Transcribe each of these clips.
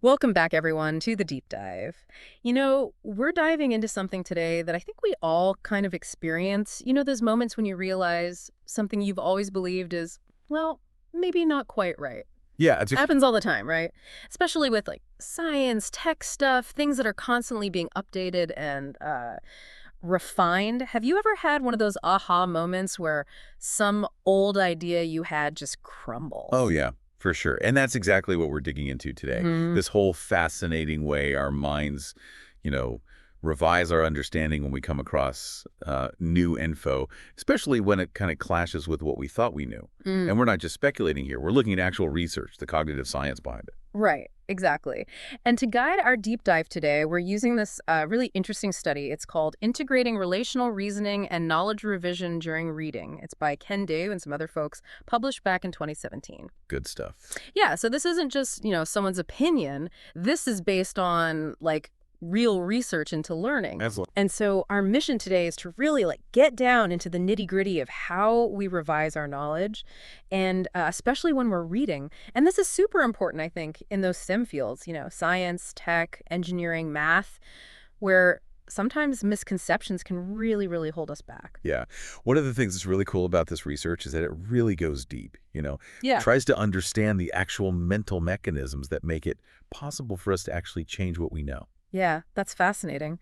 Welcome back, everyone, to the deep dive. We're diving into something today that I think we all kind of experience. Those moments when you realize something you've always believed is, well, maybe not quite right. Yeah, it's a Happens all the time, right? Especially with like science, tech stuff, things that are constantly being updated and refined. Have you ever had one of those aha moments where some old idea you had just oh crumbles? yeah, for sure. And that's exactly what we're digging into today. Hmm. This whole fascinating way our minds, you know, revise our understanding when we come across new info, especially when it kind of clashes with what we thought we knew. And we're not just speculating here. We're looking at actual research, the cognitive science behind it. Right, exactly. And to guide our deep dive today, we're using this really interesting study. It's called Integrating Relational Reasoning and Knowledge Revision During Reading. It's by Ken Dave and some other folks, published back in 2017. Good stuff. Yeah, so this isn't just, someone's opinion. This is based on like real research into learning. Absolutely. And so our mission today is to really like get down into the nitty-gritty of how we revise our knowledge and especially when we're reading. And this is super important, I think, in those STEM fields, science, tech, engineering, math, where sometimes misconceptions can really, really hold us back. Yeah. One of the things that's really cool about this research is that it really goes deep, Yeah. tries to understand the actual mental mechanisms that make it possible for us to actually change what we know. Yeah, that's fascinating.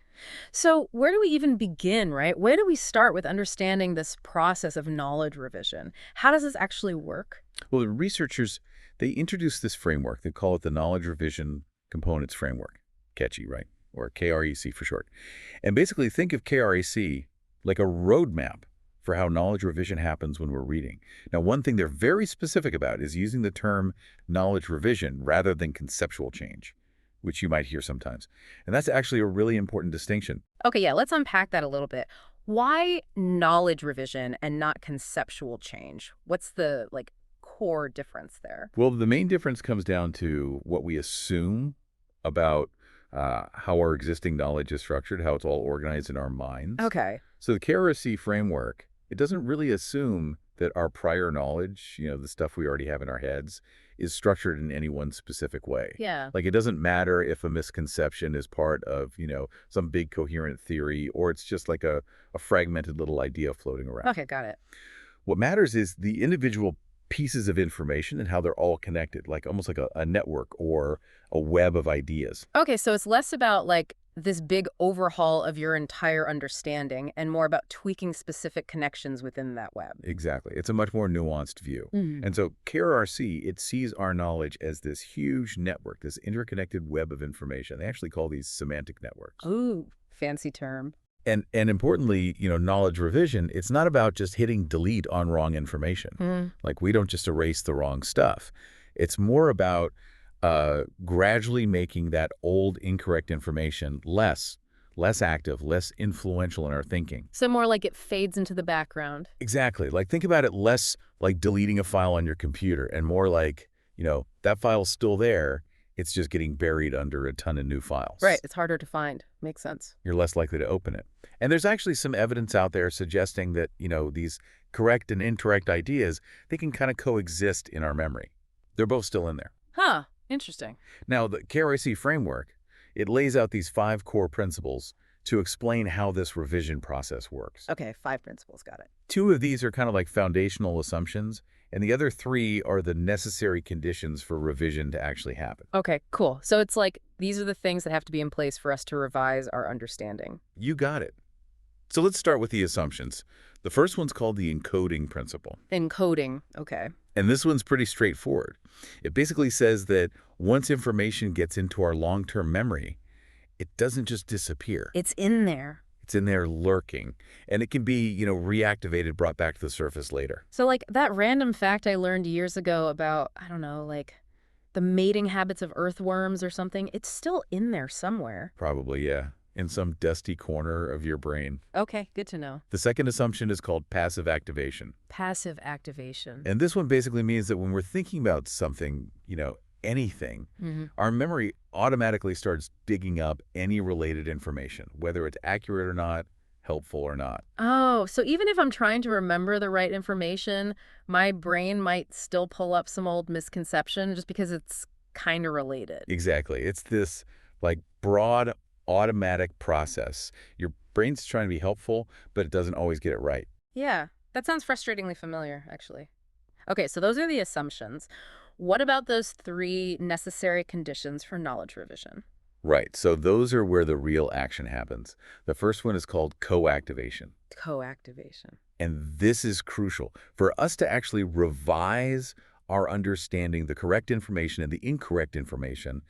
So, where do we even begin, right? Where do we start with understanding this process of knowledge revision? How does this actually work? Well, the researchers, they introduced this framework. They call it the Knowledge Revision Components Framework. Catchy, right? Or KREC for short. And basically think of KREC like a roadmap for how knowledge revision happens when we're reading. Now, one thing they're very specific about is using the term knowledge revision rather than conceptual change, which you might hear sometimes. And that's actually a really important distinction. Okay, yeah, let's unpack that a little bit. Why knowledge revision and not conceptual change? What's the like core difference there? Well, the main difference comes down to what we assume about how our existing knowledge is structured, how it's all organized in our minds. Okay. So the KRC framework, it doesn't really assume that our prior knowledge, the stuff we already have in our heads, is structured in any one specific way. Yeah. Like it doesn't matter if a misconception is part of, some big coherent theory or it's just like a fragmented little idea floating around. Okay, got it. What matters is the individual pieces of information and how they're all connected, like almost like a network or a web of ideas. Okay, so it's less about like this big overhaul of your entire understanding and more about tweaking specific connections within that web. Exactly. It's a much more nuanced view. Mm. And so KRC, it sees our knowledge as this huge network, this interconnected web of information. They actually call these semantic networks. Ooh, fancy term. And importantly, knowledge revision, it's not about just hitting delete on wrong information. Mm. Like we don't just erase the wrong stuff. It's more about gradually making that old incorrect information less active, less influential in our thinking. So more like it fades into the background. Exactly. Like think about it less like deleting a file on your computer and more like, that file's still there. It's just getting buried under a ton of new files. Right, it's harder to find. Makes sense. You're less likely to open it. And there's actually some evidence out there suggesting that, these correct and incorrect ideas, they can kind of coexist in our memory. They're both still in there. Huh, interesting. Now, the KRC framework, it lays out these 5 core principles to explain how this revision process works. Okay, 5 principles, got it. 2 of these are kind of like foundational assumptions, and the other 3 are the necessary conditions for revision to actually happen. Okay, cool. So it's like these are the things that have to be in place for us to revise our understanding. You got it. So let's start with the assumptions. The first one's called the encoding principle. Encoding, okay. And this one's pretty straightforward. It basically says that once information gets into our long-term memory, it doesn't just disappear. It's in there. It's in there lurking, and it can be, reactivated, brought back to the surface later. So like that random fact I learned years ago about, I don't know, like the mating habits of earthworms or something, it's still in there somewhere. Probably, yeah, in some dusty corner of your brain. Okay, good to know. The second assumption is called passive activation. Passive activation. And this one basically means that when we're thinking about something, anything, our memory automatically starts digging up any related information, whether it's accurate or not, helpful or not. Oh, so even if I'm trying to remember the right information, my brain might still pull up some old misconception just because it's kind of related. Exactly. It's this like broad automatic process. Your brain's trying to be helpful, but it doesn't always get it right. Yeah, that sounds frustratingly familiar, actually. Okay, so those are the assumptions. What about those three necessary conditions for knowledge revision? Right. So those are where the real action happens. The first one is called co-activation. Co-activation. And this is crucial for us to actually revise our understanding, the correct information and the incorrect information.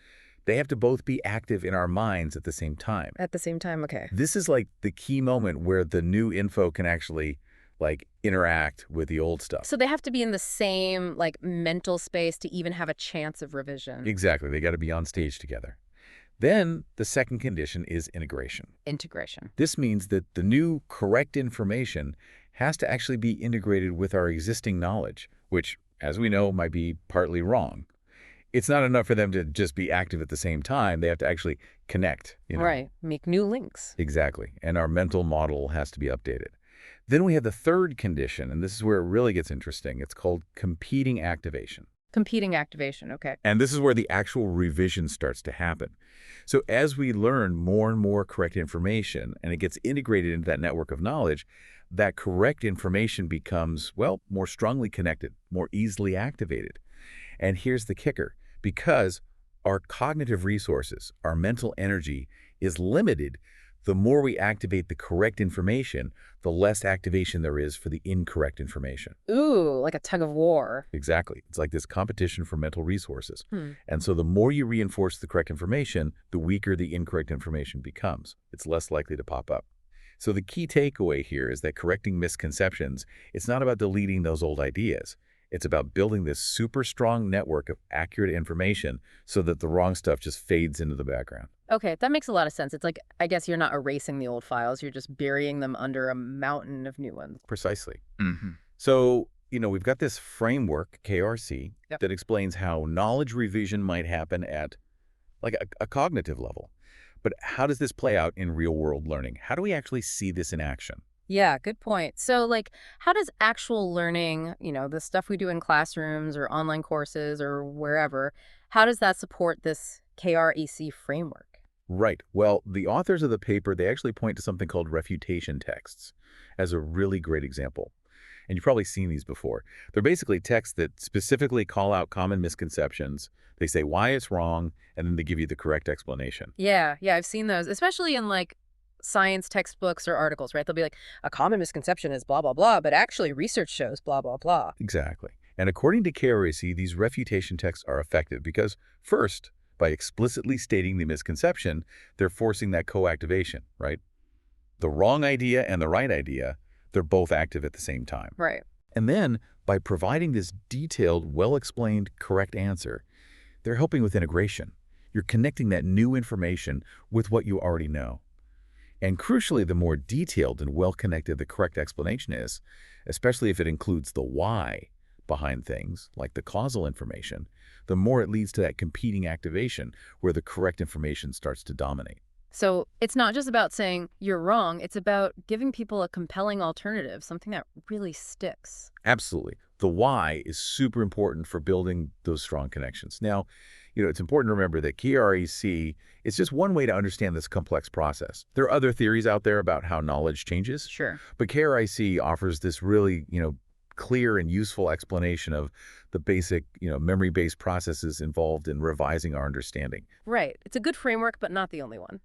They have to both be active in our minds at the same time. At the same time, okay. This is like the key moment where the new info can actually like interact with the old stuff. So they have to be in the same, like, mental space to even have a chance of revision. Exactly. They got to be on stage together. Then the second condition is integration. Integration. This means that the new correct information has to actually be integrated with our existing knowledge, which, as we know, might be partly wrong. It's not enough for them to just be active at the same time. They have to actually connect. Right. Make new links. Exactly. And our mental model has to be updated. Then we have the third condition, and this is where it really gets interesting. It's called competing activation. Competing activation, okay. And this is where the actual revision starts to happen. So as we learn more and more correct information, and it gets integrated into that network of knowledge, that correct information becomes, well, more strongly connected, more easily activated. And here's the kicker. Because our cognitive resources, our mental energy is limited, the more we activate the correct information, the less activation there is for the incorrect information. Ooh, like a tug of war. Exactly. It's like this competition for mental resources. Hmm. And so the more you reinforce the correct information, the weaker the incorrect information becomes. It's less likely to pop up. So the key takeaway here is that correcting misconceptions, it's not about deleting those old ideas. It's about building this super strong network of accurate information so that the wrong stuff just fades into the background. Okay, that makes a lot of sense. It's like, I guess you're not erasing the old files, you're just burying them under a mountain of new ones. Precisely. So, we've got this framework, KRC, Yep. that explains how knowledge revision might happen at like a cognitive level. But how does this play out in real-world learning? How do we actually see this in action? Yeah, good point. So, like, how does actual learning, the stuff we do in classrooms or online courses or wherever, how does that support this KREC framework? Right. Well, the authors of the paper, they actually point to something called refutation texts as a really great example. And you've probably seen these before. They're basically texts that specifically call out common misconceptions. They say why it's wrong, and then they give you the correct explanation. Yeah, I've seen those, especially in like science textbooks or articles, right? They'll be like, a common misconception is blah, blah, blah, but actually research shows blah, blah, blah. Exactly. And according to KRAC, these refutation texts are effective because, first, by explicitly stating the misconception, they're forcing that co-activation, right? The wrong idea and the right idea, they're both active at the same time. Right. And then, by providing this detailed, well-explained, correct answer, they're helping with integration. You're connecting that new information with what you already know. And crucially, the more detailed and well-connected the correct explanation is, especially if it includes the why behind things, like the causal information, the more it leads to that competing activation where the correct information starts to dominate. So it's not just about saying you're wrong, it's about giving people a compelling alternative, something that really sticks. Absolutely. The why is super important for building those strong connections. Now, it's important to remember that KREC is just one way to understand this complex process. There are other theories out there about how knowledge changes, Sure. but KREC offers this really, clear and useful explanation of the basic, memory-based processes involved in revising our understanding. Right. It's a good framework, but not the only one.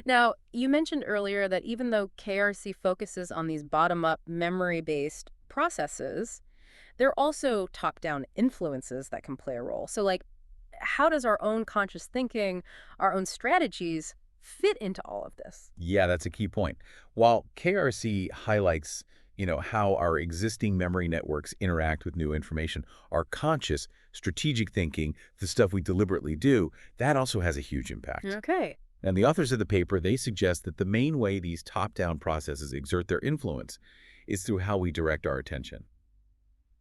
Now, you mentioned earlier that even though KRC focuses on these bottom-up memory-based processes, there are also top-down influences that can play a role. So, like, how does our own conscious thinking, our own strategies fit into all of this? Yeah, that's a key point. While KRC highlights how our existing memory networks interact with new information, our conscious, strategic thinking, the stuff we deliberately do, that also has a huge impact. Okay. And the authors of the paper, they suggest that the main way these top-down processes exert their influence is through how we direct our attention.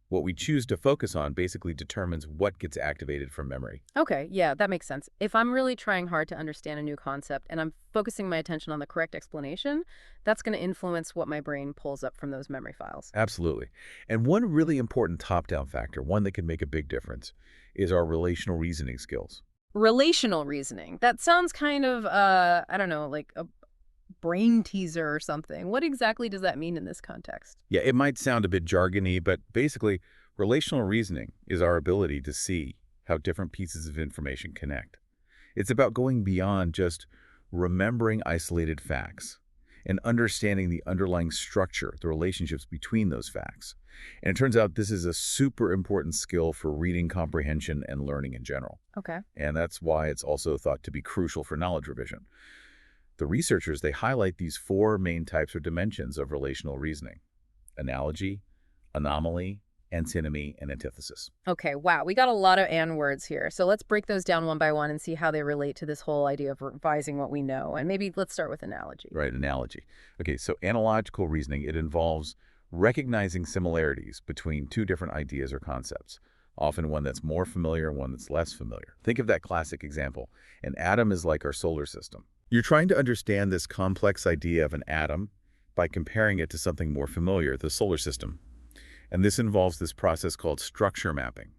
What we choose to focus on basically determines what gets activated from memory. Okay, yeah, that makes sense. If I'm really trying hard to understand a new concept and I'm focusing my attention on the correct explanation, that's going to influence what my brain pulls up from those memory files. Absolutely. And one really important top-down factor, one that can make a big difference, is our relational reasoning skills. Relational reasoning. That sounds kind of, I don't know, like a brain teaser or something. What exactly does that mean in this context? Yeah, it might sound a bit jargony, but basically, relational reasoning is our ability to see how different pieces of information connect. It's about going beyond just remembering isolated facts and understanding the underlying structure, the relationships between those facts. And it turns out this is a super important skill for reading comprehension and learning in general. Okay. And that's why it's also thought to be crucial for knowledge revision. The researchers, they highlight these four main types or dimensions of relational reasoning: analogy, anomaly, antinomy, and antithesis. Okay, wow. We got a lot of and words here. So let's break those down one by one and see how they relate to this whole idea of revising what we know. And maybe let's start with analogy. Right, analogy. Okay, so analogical reasoning, it involves recognizing similarities between two different ideas or concepts, often one that's more familiar and one that's less familiar. Think of that classic example. An atom is like our solar system. You're trying to understand this complex idea of an atom by comparing it to something more familiar, the solar system. And this involves this process called structure mapping,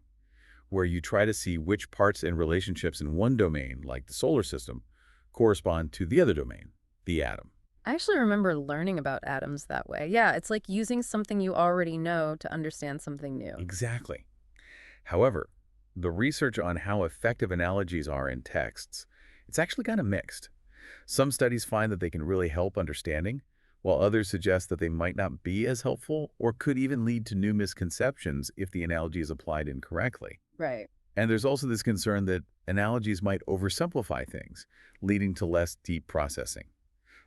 where you try to see which parts and relationships in one domain, like the solar system, correspond to the other domain, the atom. I actually remember learning about atoms that way. Yeah, it's like using something you already know to understand something new. Exactly. However, the research on how effective analogies are in texts, it's actually kind of mixed. Some studies find that they can really help understanding, while others suggest that they might not be as helpful or could even lead to new misconceptions if the analogy is applied incorrectly. Right. And there's also this concern that analogies might oversimplify things, leading to less deep processing.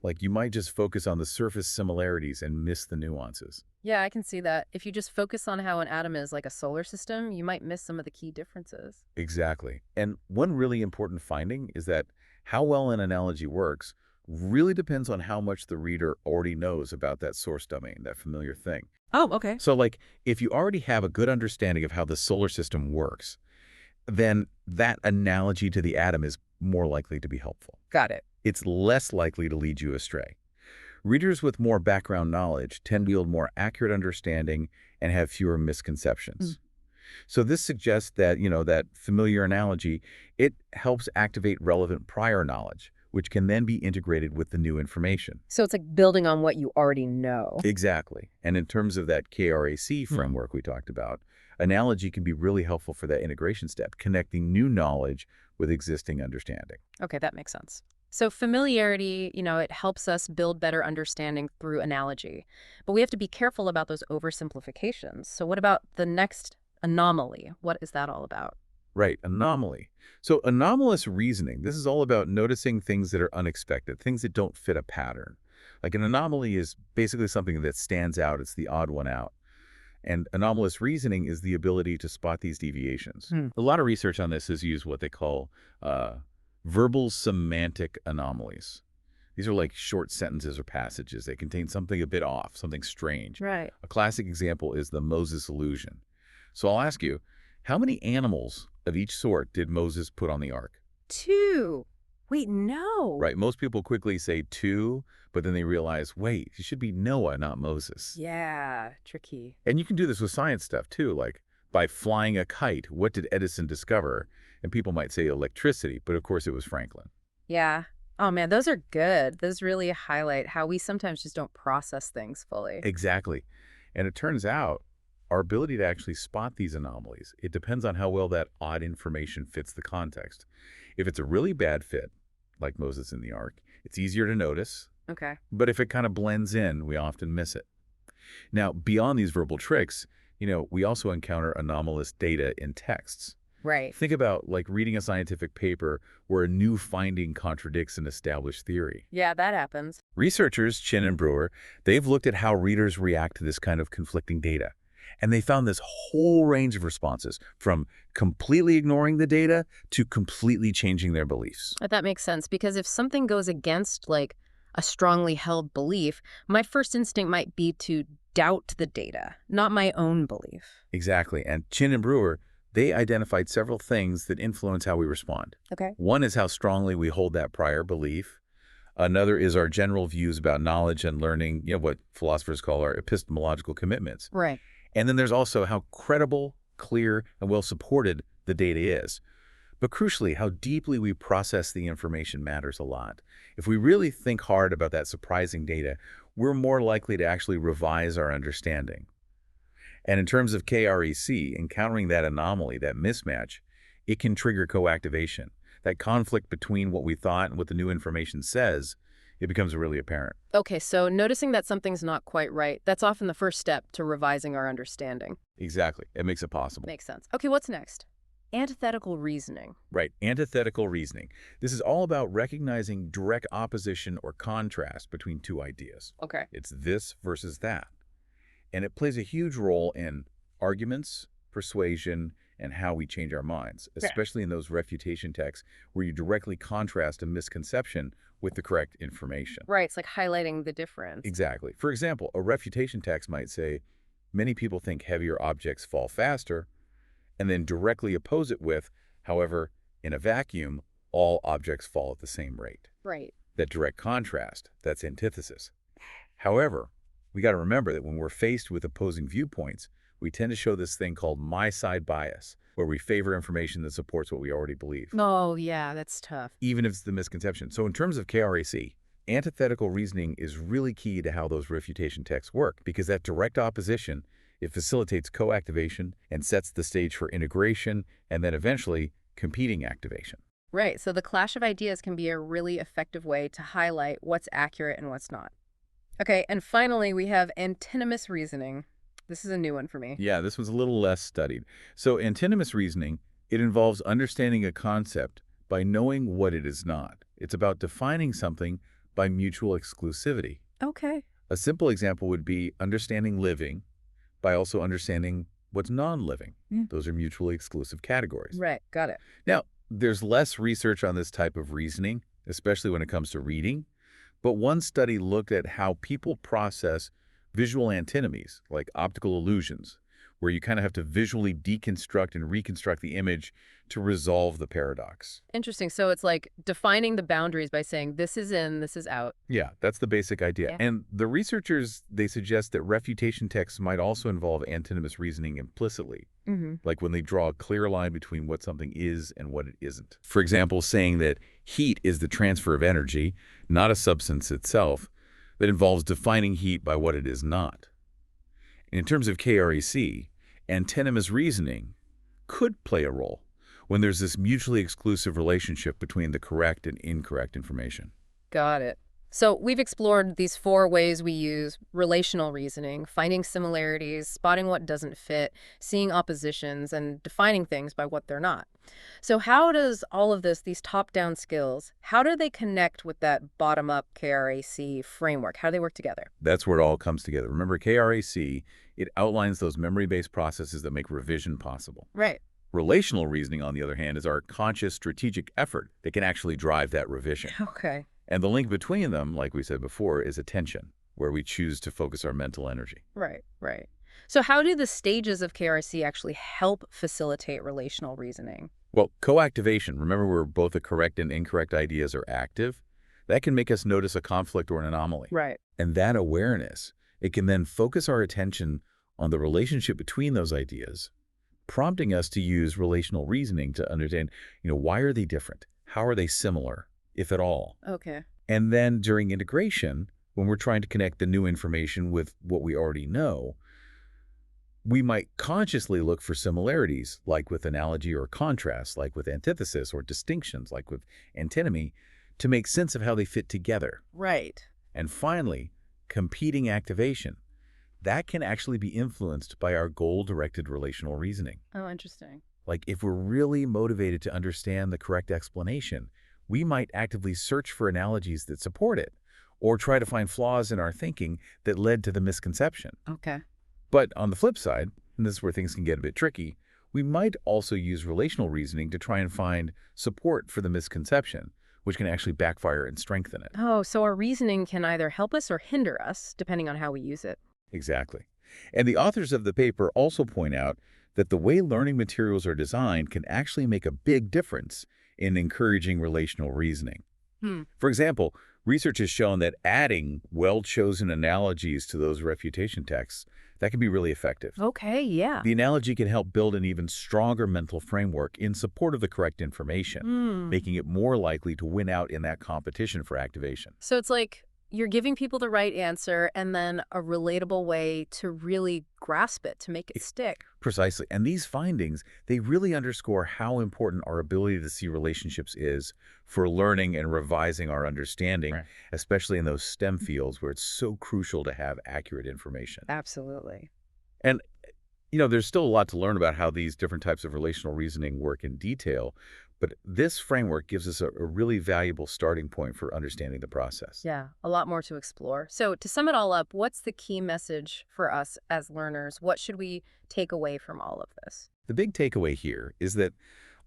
Like you might just focus on the surface similarities and miss the nuances. Yeah, I can see that. If you just focus on how an atom is like a solar system, you might miss some of the key differences. Exactly. And one really important finding is that how well an analogy works really depends on how much the reader already knows about that source domain, that familiar thing. Oh, okay. So like, if you already have a good understanding of how the solar system works, then that analogy to the atom is more likely to be helpful. Got it. It's less likely to lead you astray. Readers with more background knowledge tend to yield more accurate understanding and have fewer misconceptions. So this suggests that, that familiar analogy, it helps activate relevant prior knowledge, which can then be integrated with the new information. So it's like building on what you already know. Exactly. And in terms of that KRAC framework we talked about, analogy can be really helpful for that integration step, connecting new knowledge with existing understanding. Okay, that makes sense. So familiarity, it helps us build better understanding through analogy. But we have to be careful about those oversimplifications. So what about the next anomaly? What is that all about? Right, anomaly. So anomalous reasoning, this is all about noticing things that are unexpected, things that don't fit a pattern. Like an anomaly is basically something that stands out. It's the odd one out. And anomalous reasoning is the ability to spot these deviations. A lot of research on this has used what they call verbal semantic anomalies. These are like short sentences or passages. They contain something a bit off, something strange. Right. A classic example is the Moses illusion. So I'll ask you, how many animals of each sort did Moses put on the ark? Two. Wait, no. Right, most people quickly say two, but then they realize, wait, it should be Noah, not Moses. Yeah, tricky. And you can do this with science stuff too, like by flying a kite, what did Edison discover? And people might say electricity, but of course it was Franklin. Yeah. Oh man, those are good. Those really highlight how we sometimes just don't process things fully. Exactly. And it turns out our ability to actually spot these anomalies, it depends on how well that odd information fits the context. If it's a really bad fit, like Moses in the ark, it's easier to notice. Okay. But if it kind of blends in, we often miss it. Now, beyond these verbal tricks, we also encounter anomalous data in texts. Right. Think about like reading a scientific paper where a new finding contradicts an established theory. Yeah, that happens. Researchers, Chin and Brewer, they've looked at how readers react to this kind of conflicting data. And they found this whole range of responses, from completely ignoring the data to completely changing their beliefs. That makes sense, because if something goes against like a strongly held belief, my first instinct might be to doubt the data, not my own belief. Exactly. And Chin and Brewer, they identified several things that influence how we respond. Okay. One is how strongly we hold that prior belief. Another is our general views about knowledge and learning, what philosophers call our epistemological commitments. Right. And then there's also how credible, clear, and well-supported the data is. But crucially, how deeply we process the information matters a lot. If we really think hard about that surprising data, we're more likely to actually revise our understanding. And in terms of KREC, encountering that anomaly, that mismatch, it can trigger coactivation. That conflict between what we thought and what the new information says, it becomes really apparent. Okay, so noticing that something's not quite right, that's often the first step to revising our understanding. Exactly. It makes it possible. Makes sense. Okay, what's next? Antithetical reasoning. Right. Antithetical reasoning. This is all about recognizing direct opposition or contrast between two ideas. Okay. It's this versus that. And it plays a huge role in arguments, persuasion, and how we change our minds, especially in those refutation texts where you directly contrast a misconception with the correct information. Right, it's like highlighting the difference. Exactly. For example, a refutation text might say, many people think heavier objects fall faster, and then directly oppose it with, however, in a vacuum, all objects fall at the same rate. Right. That direct contrast, that's antithesis. However, we got to remember that when we're faced with opposing viewpoints, we tend to show this thing called my side bias, where we favor information that supports what we already believe, Oh, yeah, that's tough. even if it's the misconception. So in terms of KRAC, antithetical reasoning is really key to how those refutation texts work, because that direct opposition, it facilitates co-activation and sets the stage for integration and then eventually competing activation. Right, so the clash of ideas can be a really effective way to highlight what's accurate and what's not. Okay, and finally, we have antinomous reasoning. This is a new one for me. Yeah, this was a little less studied. So antinomous reasoning, it involves understanding a concept by knowing what it is not. It's about defining something by mutual exclusivity. Okay. A simple example would be understanding living by also understanding what's non-living. Those are mutually exclusive categories. Right, got it. Now, there's less research on this type of reasoning, especially when it comes to reading, but one study looked at how people process visual antinomies, like optical illusions, where you kind of have to visually deconstruct and reconstruct the image to resolve the paradox. Interesting. So it's like defining the boundaries by saying this is in, this is out. Yeah, that's the basic idea. Yeah. And the researchers, they suggest that refutation texts might also involve antinomous reasoning implicitly, like when they draw a clear line between what something is and what it isn't. For example, saying that heat is the transfer of energy, not a substance itself, that involves defining heat by what it is not. In terms of KREC, antinomous reasoning could play a role when there's this mutually exclusive relationship between the correct and incorrect information. Got it. So we've explored these 4 ways we use relational reasoning: finding similarities, spotting what doesn't fit, seeing oppositions, and defining things by what they're not. So how does all of this, these top-down skills, how do they connect with that bottom-up KRAC framework? How do they work together? That's where it all comes together. Remember, KRAC, it outlines those memory-based processes that make revision possible. Right. Relational reasoning, on the other hand, is our conscious strategic effort that can actually drive that revision. Okay. And the link between them, like we said before, is attention, where we choose to focus our mental energy. Right, right. So how do the stages of KRC actually help facilitate relational reasoning? Well, co-activation, remember where both the correct and incorrect ideas are active, that can make us notice a conflict or an anomaly. Right. And that awareness, it can then focus our attention on the relationship between those ideas, prompting us to use relational reasoning to understand, why are they different? How are they similar, if at all? Okay. And then during integration, when we're trying to connect the new information with what we already know, we might consciously look for similarities, like with analogy or contrast, like with antithesis, or distinctions, like with antinomy, to make sense of how they fit together. Right. And finally, competing activation. That can actually be influenced by our goal-directed relational reasoning. Oh, interesting. Like if we're really motivated to understand the correct explanation, we might actively search for analogies that support it, or try to find flaws in our thinking that led to the misconception. Okay. But on the flip side, and this is where things can get a bit tricky, we might also use relational reasoning to try and find support for the misconception, which can actually backfire and strengthen it. Oh, so our reasoning can either help us or hinder us, depending on how we use it. Exactly. And the authors of the paper also point out that the way learning materials are designed can actually make a big difference in encouraging relational reasoning. Hmm. For example, research has shown that adding well-chosen analogies to those refutation texts, that can be really effective. Okay, yeah. The analogy can help build an even stronger mental framework in support of the correct information, Hmm. making it more likely to win out in that competition for activation. So it's like you're giving people the right answer and then a relatable way to really grasp it, to make it E- stick. Precisely. And these findings, they really underscore how important our ability to see relationships is for learning and revising our understanding, Right. especially in those STEM fields where it's so crucial to have accurate information. Absolutely. And there's still a lot to learn about how these different types of relational reasoning work in detail, but this framework gives us a really valuable starting point for understanding the process. Yeah, a lot more to explore. So, to sum it all up, what's the key message for us as learners? What should we take away from all of this? The big takeaway here is that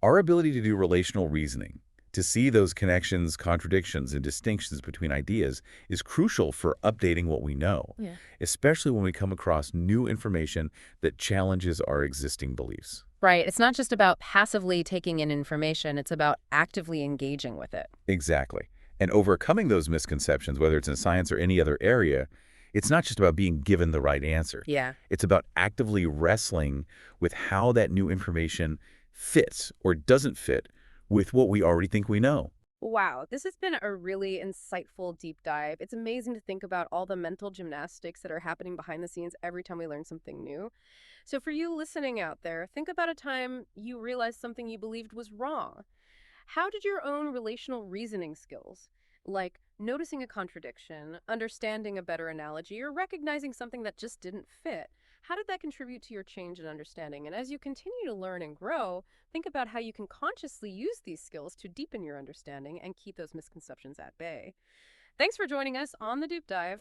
our ability to do relational reasoning, to see those connections, contradictions, and distinctions between ideas is crucial for updating what we know, Yeah. especially when we come across new information that challenges our existing beliefs. Right. It's not just about passively taking in information, it's about actively engaging with it. Exactly. And overcoming those misconceptions, whether it's in science or any other area, it's not just about being given the right answer. Yeah. It's about actively wrestling with how that new information fits or doesn't fit with what we already think we know. Wow, this has been a really insightful deep dive. It's amazing to think about all the mental gymnastics that are happening behind the scenes every time we learn something new. So, for you listening out there, think about a time you realized something you believed was wrong. How did your own relational reasoning skills, like noticing a contradiction, understanding a better analogy, or recognizing something that just didn't fit, how did that contribute to your change in understanding? And as you continue to learn and grow, think about how you can consciously use these skills to deepen your understanding and keep those misconceptions at bay. Thanks for joining us on the Deep Dive.